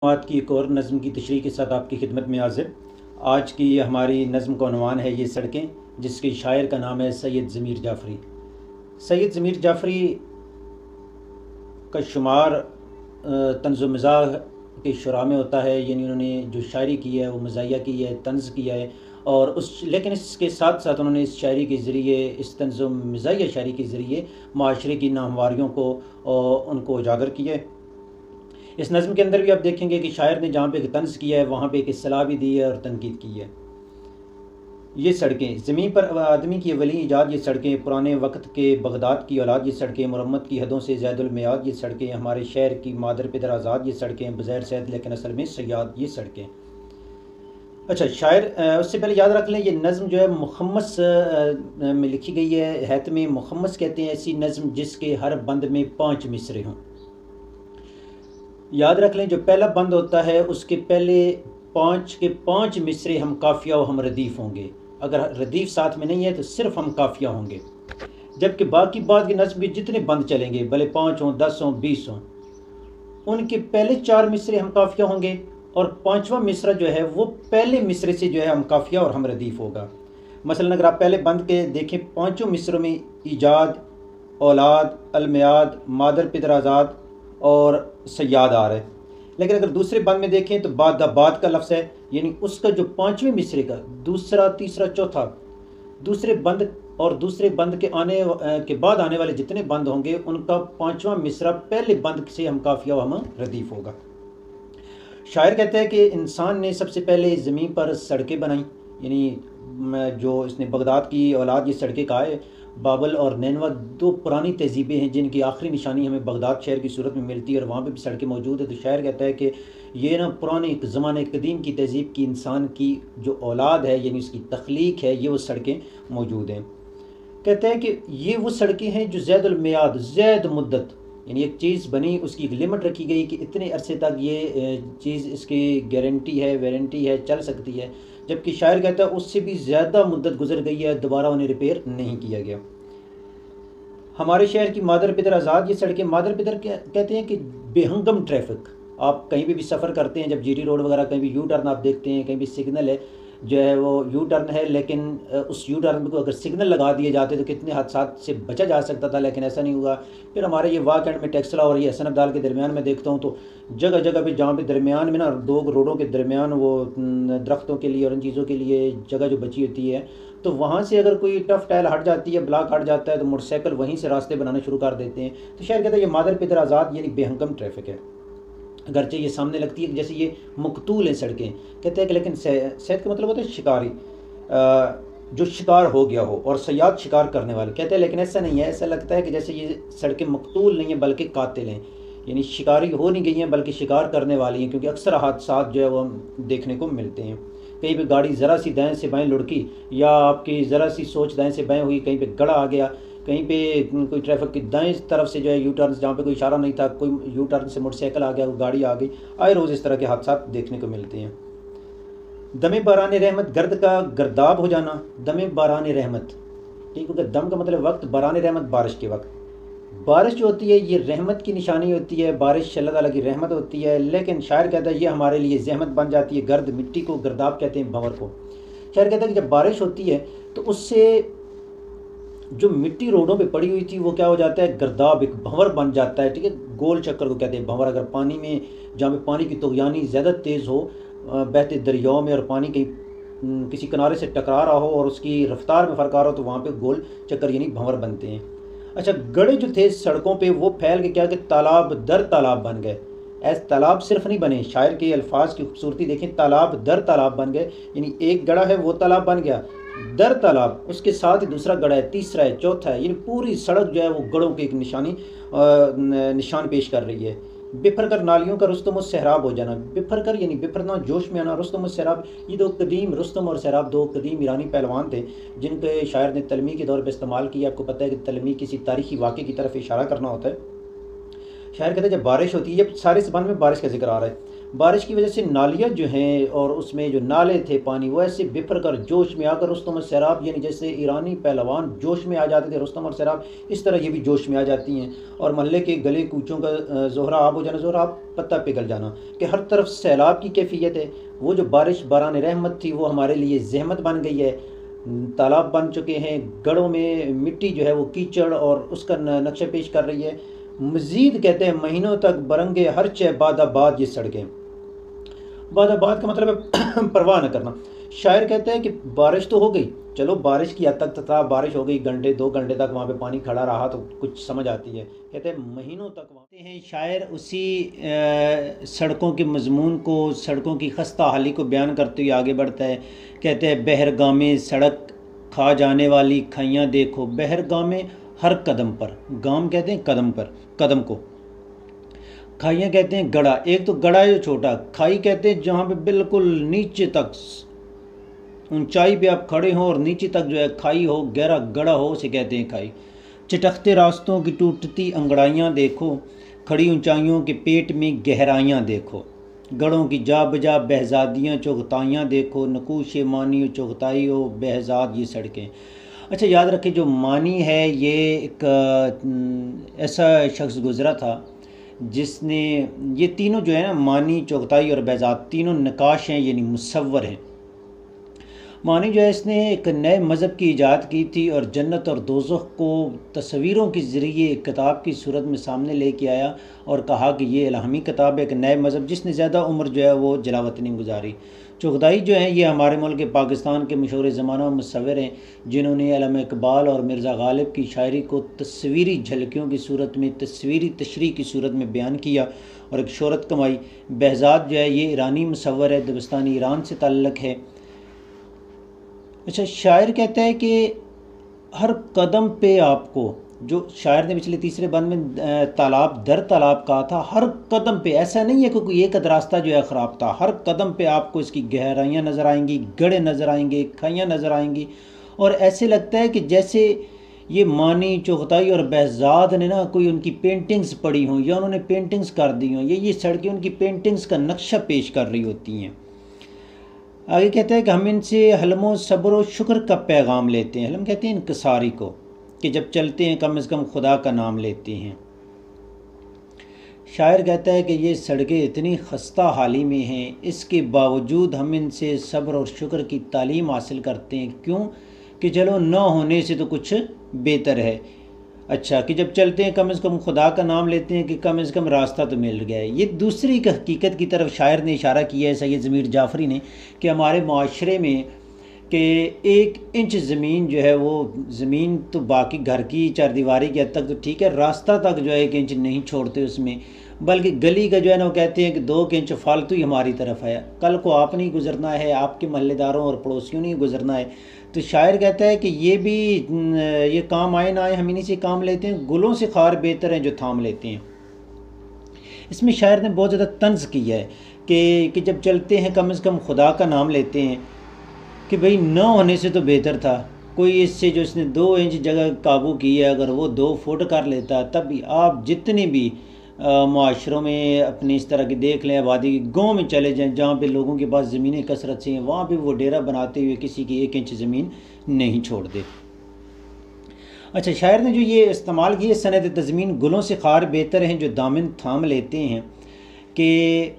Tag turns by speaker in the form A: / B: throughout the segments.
A: बात की एक और नज़म की तशरीह के साथ आपकी खिदमत में हाजिर। आज की हमारी नज़म का उन्वान है ये सड़कें, जिसके शायर का नाम है सैयद ज़मीर जाफ़री। सैयद ज़मीर जाफ़री का शुमार तंज़ो मज़ाह के शुरा में होता है, यानी उन्होंने जो शायरी की है वो मज़ाहिया की है, तंज़ किया है। और लेकिन इसके साथ साथ उन्होंने इस शायरी के ज़रिए, इस तंज़ो मज़ाहिया शायरी के ज़रिए माशरे की नाहवारियों को उनको उजागर किया है। इस नज़म के अंदर भी आप देखेंगे कि शायर ने जहाँ पे एक तंज़ किया है वहाँ पे एक इस्तिलाह भी दी है और तनकीद की है। ये सड़कें ज़मीन पर आदमी की अवली ईजाद, ये सड़कें पुराने वक्त के बगदाद की औलाद, ये सड़कें मुरम्मत की हदों से ज़ैदुल मियाद, ये सड़कें हमारे शहर की मादर पिदर आज़ाद, ये सड़कें बज़ैर सैद लेकिन असल में सयाद, ये सड़कें। अच्छा, शायर उससे पहले याद रख लें ये नज़म जो है मुखम्मस में लिखी गई है। हैतमी मुखम्मस कहते हैं ऐसी नज़म जिसके हर बंद में 5 मिसरे हों। याद रख लें जो पहला बंद होता है उसके पहले 5 के 5 मिसरे हम काफ़िया और हम रदीफ़ होंगे। अगर रदीफ़ साथ में नहीं है तो सिर्फ हम काफ़िया होंगे। जबकि बाकी बाद के नज़्म के जितने बंद चलेंगे, भले 5 हों, 10 हों, 20 हों, उनके पहले 4 मिसरे हम काफ़िया होंगे और 5वां मिसरा जो है वो पहले मिसरे से जो है हम काफ़िया और हम रदीफ़ होगा। मसलन अगर आप पहले बंद के देखें, 5 मिसरों में ईजाद, औलाद, अलमियाद, मादर पिदर आज़ाद और सयाद आ रहा है। लेकिन अगर दूसरे बंद में देखें तो बाद का लफ्ज़ है, यानी उसका जो 5वें मिसरे का दूसरा, तीसरा, चौथा, दूसरे बंद और दूसरे बंद के के बाद आने वाले जितने बंद होंगे उनका 5वां मिसरा पहले बंद से हम काफ़िया व हम रदीफ़ होगा। शायर कहते हैं कि इंसान ने सबसे पहले ज़मीन पर सड़कें बनाई, यानी जो इसने बगदाद की औलाद ये सड़कें कहा है। बाबल और नैनवा 2 पुरानी तहजीबें हैं जिनकी आखिरी निशानी हमें बगदाद शहर की सूरत में मिलती है और वहाँ पे भी सड़कें मौजूद है। तो शायर कहता है कि ये ना पुराने एक ज़माने कदीम की तहजीब की इंसान की जो औलाद है, यानी उसकी तख्लीक है, ये वो सड़कें मौजूद हैं। कहते हैं कि ये वो सड़कें हैं जो ज़ैदुल मियाद, ज़ैद मुद्दत, यानी एक चीज़ बनी उसकी एक लिमिट रखी गई कि इतने अरसे तक ये चीज़ इसकी गारंटी है, वारंटी है, चल सकती है। जबकि शायर कहता है उससे भी ज़्यादा मुद्दत गुजर गई है, दोबारा उन्हें रिपेयर नहीं किया गया। हमारे शहर की मादर पिदर आज़ाद ये सड़कें, मादर पिदर कहते हैं कि बेहंगम ट्रैफिक। आप कहीं भी सफ़र करते हैं, जब जीटी रोड वगैरह कहीं भी यू टर्न आप देखते हैं, कहीं भी सिग्नल है जो है वो यू टर्न है, लेकिन उस यू टर्न को अगर सिग्नल लगा दिए जाते तो कितने हादसात से बचा जा सकता था, लेकिन ऐसा नहीं हुआ। फिर हमारे ये वाक एंड में टेक्सला और ये हसन अब्दाल के दरमियान में देखता हूँ तो जगह जगह पे जहाँ पे दरमियान में ना 2 रोडों के दरमियान वो दरख्तों के लिए और इन चीज़ों के लिए जगह जो बची होती है, तो वहाँ से अगर कोई टफ टाइल हट जाती है, ब्लॉक हट जाता है, तो मोटरसाइकिल वहीं से रास्ते बनाना शुरू कर देते हैं। तो शायद कहते हैं ये मादर पिदर आज़ाद यानी बेहंगम ट्रैफिक है। अगरचे ये सामने लगती है कि जैसे ये मकतूल हैं सड़कें, कहते हैं कि लेकिन सैद का मतलब होता है शिकारी, जो शिकार हो गया हो, और सयाद शिकार करने वाले। कहते हैं लेकिन ऐसा नहीं है, ऐसा लगता है कि जैसे ये सड़कें मकतूल नहीं हैं बल्कि कातिल हैं, यानी शिकारी हो नहीं गई हैं बल्कि शिकार करने वाली हैं। क्योंकि अक्सर हादसात जो है वो हम देखने को मिलते हैं। कहीं पे गाड़ी ज़रा सी दाएं से बाएं लुढ़की, या आपकी ज़रा सी सोच दाएं से बाएं हुई, कहीं पे गड़ा आ गया, कहीं पे कोई ट्रैफिक की दाएं तरफ से जो है यू टर्न, जहाँ पे कोई इशारा नहीं था, कोई यू टर्न से मोटरसाइकिल आ गया, गाड़ी आ गई। आए रोज़ इस तरह के हादसा देखने को मिलते हैं। दमे बारान रहमत, गर्द का गर्दाब हो जाना, दमे बारान रहमत, ठीक है। दम का मतलब वक्त, बारान रहमत बारिश के वक्त। बारिश जो होती है ये रहमत की निशानी होती है, बारिश अल्लाह ताला की रहमत होती है। लेकिन शायर कहता है ये हमारे लिए जहमत बन जाती है। गर्द मिट्टी को गर्दाब कहते हैं, भंवर को। शायर कहता है कि जब बारिश होती है तो उससे जो मिट्टी रोडों पे पड़ी हुई थी वो क्या हो जाता है, गर्दाब, एक भंवर बन जाता है, ठीक है। गोल चक्कर को कहते हैं भंवर। अगर पानी में, जहाँ पे पानी की तुग़यानी ज़्यादा तेज़ हो, बहते दरियाओं में, और पानी कहीं किसी किनारे से टकरा रहा हो और उसकी रफ्तार में फ़र्क आ रहा हो, तो वहाँ पे गोल चक्कर यानी भंवर बनते हैं। अच्छा, गड़े जो थे सड़कों पे वो फैल के क्या कि तालाब दर तालाब बन गए। ऐसे तालाब सिर्फ नहीं बने, शायर के अल्फाज की खूबसूरती देखें, तालाब दर तालाब बन गए, यानी एक गड़ा है वो तालाब बन गया, दर तालाब, उसके साथ ही दूसरा गड़ा है, तीसरा है, चौथा है, यानी पूरी सड़क जो है वो गड़ों की एक निशान पेश कर रही है। बिफर कर नालियों का रुस्तम और सहराब हो जाना, बिफर कर यानी बिफरना, जोश में आना, रुस्तम और सहराब, ये 2 कदीम, रुस्तम और सहराब 2 कदीम ईरानी पहलवान थे जिनके शायर ने तलमी के दौर पर इस्तेमाल किया। आपको पता है कि तलमी किसी तारीखी वाक़े की तरफ इशारा करना होता है। शायर कहते हैं जब बारिश होती है, जब सारे ज़बान में बारिश का जिक्र आ रहा है, बारिश की वजह से नालियाँ जो हैं और उसमें जो नाले थे पानी वो ऐसे बिफर कर जोश में आकर रुस्तम और सैराब, यानी जैसे ईरानी पहलवान जोश में आ जाते थे रुस्तम और सैराब, इस तरह ये भी जोश में आ जाती हैं। और महल्ले के गले कूचों का ज़ोहरा आब हो जाना, ज़ोहरा आब पत्ता पिघल जाना, कि हर तरफ सैलाब की कैफियत है। वो जो बारिश बारान रहमत थी वो हमारे लिए जहमत बन गई है। तालाब बन चुके हैं, गढ़ों में मिट्टी जो है वो कीचड़ और उसका नक्शा पेश कर रही है। मज़ीद कहते हैं महीनों तक बरंगे हर चे बादाबाद ये सड़कें। बादाबाद का मतलब है परवाह न करना। शायर कहते हैं कि बारिश तो हो गई, चलो बारिश की हद तक तथा बारिश हो गई, घंटे 2 घंटे तक वहाँ पे पानी खड़ा रहा तो कुछ समझ आती है। कहते हैं महीनों तक वहाँ हैं। शायर उसी सड़कों के मजमून को, सड़कों की खस्ता हाली को बयान करते हुए आगे बढ़ता है। कहते हैं बहरगामे सड़क खा जाने वाली खाइयाँ देखो, बहरगामे हर कदम पर, गाम कहते हैं कदम पर, कदम को, खाइयाँ कहते हैं गड़ा। एक तो गड़ा है जो छोटा, खाई कहते हैं जहाँ पे बिल्कुल नीचे तक ऊंचाई पे आप खड़े हों और नीचे तक जो है खाई हो, गहरा गड़ा हो, उसे कहते हैं खाई। चटकते रास्तों की टूटती अंगड़ाइयाँ देखो, खड़ी ऊंचाइयों के पेट में गहराइयाँ देखो, गढ़ों की जा बजा बहजादियाँ चौगताइयाँ देखो, नकूश मानी चौगताई हो बहजाद ये सड़कें। अच्छा याद रखें, जो मानी है ये एक ऐसा शख्स गुज़रा था जिसने, ये तीनों जो है ना, मानी चौगताई और बहजाद, तीनों नकाश हैं यानी मुसव्वर हैं। मानी जो है इसने एक नए मज़हब की इजाद की थी और जन्नत और दोज़ख को तस्वीरों के ज़रिए किताब की सूरत में सामने लेके आया और कहा कि ये इल्हामी किताब है, एक नए मज़हब जिसने ज़्यादा उम्र जो है वो जलावतनी गुजारी। चौगताई जो है ये हमारे मुल्क के पाकिस्तान के मशहूर ज़माना मुसव्विर हैं जिन्होंने अल्लामा इकबाल और मिर्ज़ा गालिब की शायरी को तस्वीरी झलकियों की सूरत में, तस्वीरी तशरीह की सूरत में बयान किया और एक शोहरत कमाई। बहजाद जो है ये ईरानी मुसव्विर है, दबिस्तानी ईरान से ताल्लुक़ है। अच्छा, शायर कहता है कि हर कदम पे आपको, जो शायर ने पिछले तीसरे बंद में तालाब दर तालाब कहा था, हर कदम पे, ऐसा नहीं है कि कोई एक रास्ता जो है ख़राब था, हर कदम पे आपको इसकी गहराइयाँ नज़र आएंगी, गड़े नज़र आएंगे, खाइयाँ नज़र आएंगी। और ऐसे लगता है कि जैसे ये मानी चौगताई और बहजाद ने ना कोई उनकी पेंटिंग्स पढ़ी हों या उन्होंने पेंटिंग्स कर दी हों, ये सड़कें उनकी पेंटिंग्स का नक्शा पेश कर रही होती हैं। आगे कहते हैं कि हम इनसे हलमो सब्र व शुक्र का पैगाम लेते हैं। हलम कहते हैं इनकसारी को, कि जब चलते हैं कम से कम खुदा का नाम लेते हैं। शायर कहता है कि ये सड़कें इतनी खस्ता हाली में हैं, इसके बावजूद हम इनसे सब्र और शुक्र की तालीम हासिल करते हैं। क्यों? कि चलो न होने से तो कुछ बेहतर है। अच्छा, कि जब चलते हैं कम से कम खुदा का नाम लेते हैं, कि कम से कम रास्ता तो मिल गया है। ये दूसरी हकीकत की तरफ शायर ने इशारा किया है, सैयद ज़मीर जाफ़री ने, कि हमारे माशरे में कि 1 इंच ज़मीन जो है वो ज़मीन तो बाकी घर की चारदीवारी की हद तक तो ठीक है, रास्ता तक जो है 1 इंच नहीं छोड़ते उसमें, बल्कि गली का जो है ना वो कहते हैं कि 2 इंच फालतू ही हमारी तरफ है। कल को आपने ही गुजरना है, आपके महल्लेदारों और पड़ोसियों ने ही गुजरना है। तो शायर कहता है कि ये भी ये काम आए ना आए, हम इन्हीं से काम लेते हैं। गुलों से खार बेहतर हैं जो थाम लेते हैं। इसमें शायर ने बहुत ज़्यादा तंज़ किया है कि जब चलते हैं कम से कम खुदा का नाम लेते हैं, कि भाई न होने से तो बेहतर था। कोई इससे जो इसने 2 इंच जगह काबू की है, अगर वो 2 फुट कर लेता, तब भी आप जितने भी माशरों में अपने इस तरह की देख लें, आबादी के गाँव में चले जाएं जहाँ पे लोगों के पास ज़मीनें कसरत से हैं, वहाँ पे वो डेरा बनाते हुए किसी की 1 इंच ज़मीन नहीं छोड़ दे। अच्छा, शायर ने जो ये इस्तेमाल किए सनद तज़मीन, गुलों से खार बेहतर हैं जो दामन थाम लेते हैं, कि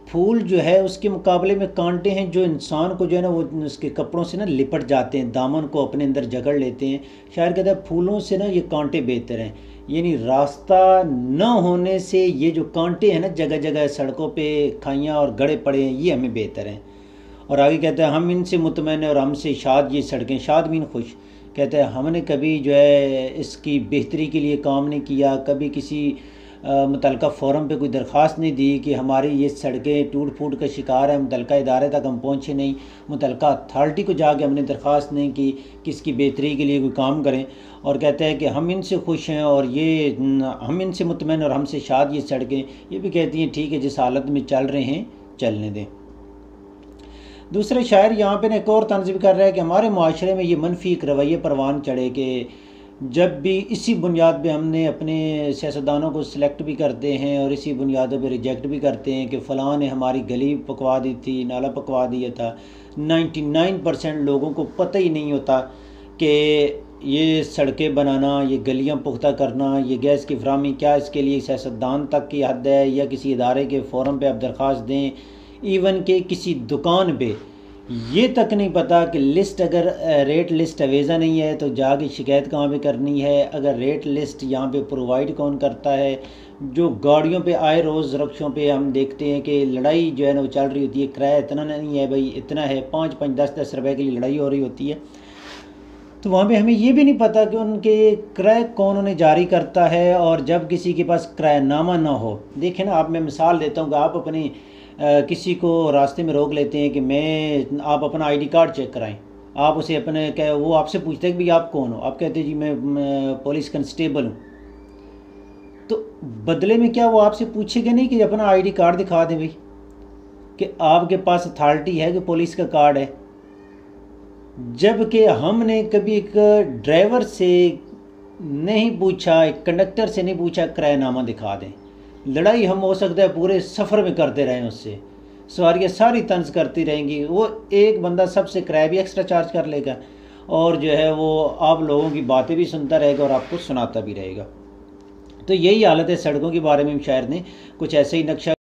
A: फूल जो है उसके मुकाबले में कांटे हैं जो इंसान को जो है ना वो उसके कपड़ों से ना लिपट जाते हैं, दामन को अपने अंदर जकड़ लेते हैं। शायर कहता है फूलों से ना ये कांटे बेहतर हैं, यानी रास्ता न होने से ये जो कांटे हैं ना जगह जगह सड़कों पे खाइयाँ और गड़े पड़े हैं, ये हमें बेहतर हैं। और आगे कहता है हम इनसे मुतमैन और हमसे शाद ये सड़कें, शाद मीन खुश। कहता है हमने कभी जो है इसकी बेहतरी के लिए काम नहीं किया, कभी किसी मुतलका फ़ोरम पे कोई दरख्वास्त नहीं दी कि हमारी ये सड़कें टूट फूट का शिकार है, मुतलका इदारे तक हम पहुँचे नहीं, मुतलका अथॉरिटी को जाके हमने दरख्वास्त नहीं की कि इसकी बेहतरी के लिए कोई काम करें। और कहते हैं कि हम इनसे खुश हैं और ये हम इनसे मुतमैन और हमसे शाद ये सड़कें। ये भी कहती हैं ठीक है, जिस हालत में चल रहे हैं चलने दें। दूसरे शायर यहाँ पे एक और तंज़ भी कर रहा है कि हमारे माशरे में ये मनफी एक रवैये परवान चढ़े कि जब भी इसी बुनियाद पे हमने अपने सियासतदानों को सिलेक्ट भी करते हैं और इसी बुनियादों पे रिजेक्ट भी करते हैं कि फ़लाँ ने हमारी गली पकवा दी थी, नाला पकवा दिया था। 99% लोगों को पता ही नहीं होता कि ये सड़कें बनाना, ये गलियां पुख्ता करना, ये गैस की फराहमी क्या इसके लिए सियासतदान तक की हद है या किसी इदारे के फ़ोरम पे आप दरख्वास्त दें, इवन के किसी दुकान पे ये तक नहीं पता कि लिस्ट अगर रेट लिस्ट अवेज़ा नहीं है तो जाके शिकायत कहाँ पे करनी है, अगर रेट लिस्ट यहाँ पे प्रोवाइड कौन करता है। जो गाड़ियों पे आए रोज़ रक्षों पे हम देखते हैं कि लड़ाई जो है ना वो चल रही होती है, किराया इतना नहीं है भाई, इतना है, 5-5 10-10 रुपए के लिए लड़ाई हो रही होती है। तो वहाँ पे हमें ये भी नहीं पता कि उनके क्रय कौन उन्हें जारी करता है। और जब किसी के पास क्रयनामा ना हो, देखें ना, आप मैं मिसाल देता हूँ कि आप अपनी किसी को रास्ते में रोक लेते हैं कि आप अपना आईडी कार्ड चेक कराएं। आप उसे अपने क्या, वो आपसे पूछते हैं कि भाई आप कौन हो, आप कहते हैं जी मैं पुलिस कांस्टेबल हूँ। तो बदले में क्या वो आपसे पूछेगा नहीं कि अपना आईडी कार्ड दिखा दें भाई, कि आपके पास अथॉरिटी है कि पुलिस का कार्ड है। जबकि हमने कभी एक ड्राइवर से नहीं पूछा, एक कंडक्टर से नहीं पूछा किरायानामा दिखा दें। लड़ाई हम हो सकता है पूरे सफ़र में करते रहें, उससे सवारियाँ सारी तंज करती रहेंगी, वो एक बंदा सबसे किराया भी एक्स्ट्रा चार्ज कर लेगा और जो है वो आप लोगों की बातें भी सुनता रहेगा और आपको सुनाता भी रहेगा। तो यही हालत है सड़कों के बारे में। शायर ने कुछ ऐसे ही नक्शा